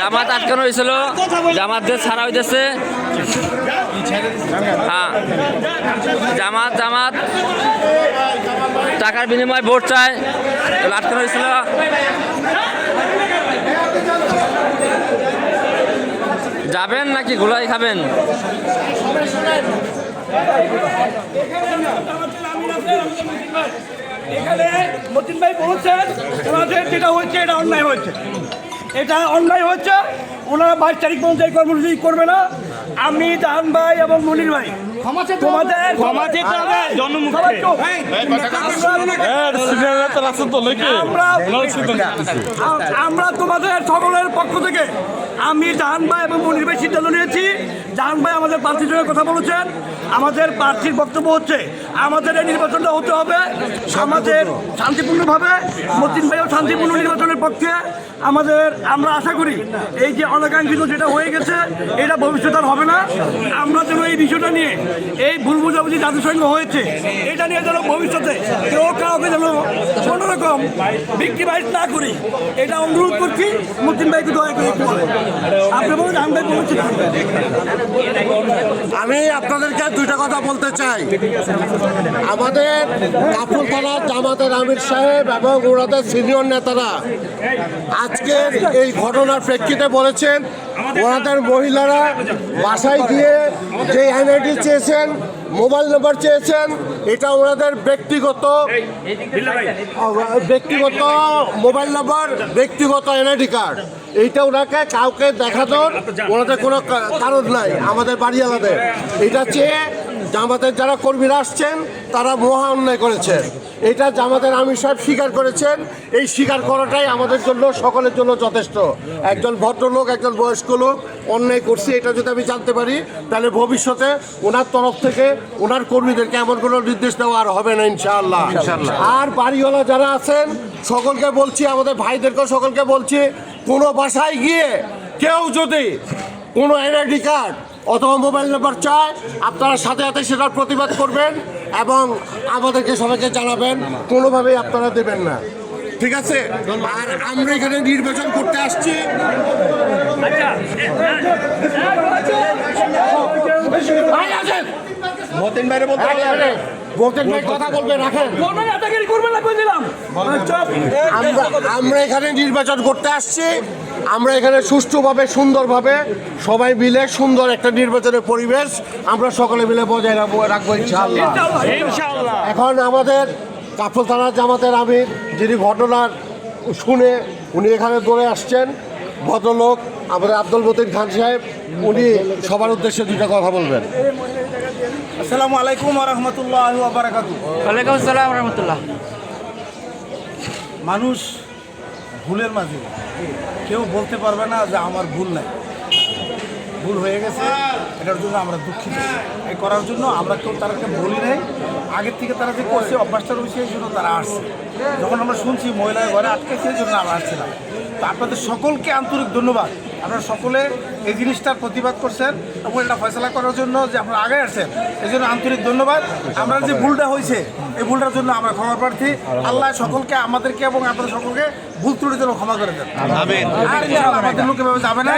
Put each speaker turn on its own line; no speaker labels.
জামাত আটকানো হয়েছিল, জামাতদের ছাড়া হইতেছে। হ্যাঁ, জামাত টাকার বিনিময়ে ভোট চায়, আটকানো হয়েছিল। যাবেন নাকি গোলাই খাবেন?
এখানে মতিন ভাই বলছেন ওনাদের যেটা হচ্ছে এটা অন্যায় হচ্ছে, এটা অন্যায় হচ্ছে। ওনারা 22 তারিখ পর্যন্ত এই কর্মসূচি করবে না। আমি জাহান ভাই এবং মনির ভাই আমরা তোমাদের সকলের পক্ষ থেকে আমি জাহান ভাই এবং মনির ভাই সিদ্ধান্ত নিয়েছি। জাহান ভাই আমাদের প্রার্থীর জন্য কথা বলেছেন। আমাদের প্রার্থীর বক্তব্য হচ্ছে আমাদের এই নির্বাচনটা হতে হবে আমাদের শান্তিপূর্ণভাবে। মতিন ভাইও শান্তিপূর্ণ নির্বাচনের পক্ষে। আমরা আশা করি এই যে অনাকাঙ্ক্ষিত যেটা হয়ে গেছে এটা ভবিষ্যতে আর হবে না। আমরা যেন এই বিষয়টা নিয়ে এই ভুল বুঝাবুঝি যাদের সঙ্গে হয়েছে এটা নিয়ে যেন ভবিষ্যতে কেউ কাউকে যেন কোনোরকম ভিক্টিমাইজ না করি এটা অনুরোধ করছি। মতিন ভাইকে দয়া করে আপনি বলুন। জাহান ভাই বলছি,
আমি আপনাদেরকে দুইটা কথা বলতে চাই। আমাদের কাপুর থানার জামাতের আমির সাহেব এবং ওনাদের সিনিয়র নেতারা আজকের এই ঘটনার প্রেক্ষিতে বলেছেন ওনাদের মহিলারা বাসায় গিয়ে যে এনআইডি চেয়েছেন, মোবাইল নাম্বার চেয়েছেন, এটা ওনাদের ব্যক্তিগত মোবাইল নাম্বার, ব্যক্তিগত এনআইডি কার্ড। এইটা ওনাকে কাউকে দেখানোর ওনাদের কোনো কারণ নাই। আমাদের বাড়িওয়ালাদের এটা চেয়ে জামাতের যারা কর্মীরা আসছেন তারা মহা অন্যায় করেছেন। এটা জামাতের আমির সাহেব স্বীকার করেছেন। এই স্বীকার করাটাই আমাদের জন্য সকলের জন্য যথেষ্ট। একজন ভদ্রলোক, একজন বয়স্ক লোক অন্যায় করছে এটা যদি আমি জানতে পারি তাহলে ভবিষ্যতে ওনার তরফ থেকে ওনার কর্মীদেরকে এমন কোনো নির্দেশ দেওয়া আর হবে না ইনশাআল্লাহ। আর বাড়িওয়ালা যারা আছেন সকলকে বলছি, আমাদের ভাইদেরকেও সকলকে বলছি, কোনো বাসায় গিয়ে কেউ যদি কোনো এনআইডি কার্ড অথবা মোবাইল নাম্বার চায় আপনারা সাথে সাথে সেটার প্রতিবাদ করবেন এবং আমাদেরকে সবাইকে জানাবেন। কোনোভাবেই আপনারা দেবেন না, ঠিক আছে? আর আমরা এখানে নির্বাচন করতে আসছি। কথা বলবেন, রাখেন। আমরা এখানে নির্বাচন করতে আসছি। আমরা এখানে সুষ্ঠুভাবে সুন্দরভাবে সবাই মিলে সুন্দর একটা নির্বাচনের পরিবেশ আমরা সকলে মিলে বজায় রাখবো ইনশাআল্লাহ। এখন আমাদের কাফল থানার জামাতের আমির যিনি ঘটনার শুনে উনি এখানে দৌড়ে আসছেন, ভদ্রলোক আমাদের আব্দুল মতিন খান সাহেব, উনি সবার উদ্দেশ্যে দুইটা কথা বলবেন।
আসসালামু আলাইকুম ওয়া রাহমাতুল্লাহি ওয়া বারাকাতুহু।
ওয়ালাইকুম আসসালাম ওয়া রাহমাতুল্লাহ।
মানুষ ভুলের মাঝে কেউ বলতে পারবে না যে আমার ভুল নাই। ভুল হয়ে গেছে, এটার জন্য আমরা দুঃখিত। এই করার জন্য আমরা কেউ তাদেরকে বলি নাই। আগের থেকে তারা যে করছে অভ্যাসটা রয়েছে এই জন্য তারা আসছে। যখন আমরা শুনছি মহিলার ঘরে আটকেছে এই জন্য আমরা আসছিলাম। তো আপনাদের সকলকে আন্তরিক ধন্যবাদ। আপনারা সকলে এই জিনিসটার প্রতিবাদ করছেন এবং এটা ফয়সলা করার জন্য যে আপনারা আগে আসছেন এই জন্য আন্তরিক ধন্যবাদ। আমরা যে ভুলটা হয়েছে এই ভুলটার জন্য আমরা ক্ষমা প্রার্থী। আল্লাহ সকলকে আমাদেরকে এবং আপনাদের সকলকে ভুল ত্রুটির জন্য ক্ষমা করে দেন। আর আমাদের লোক এভাবে যাবে না।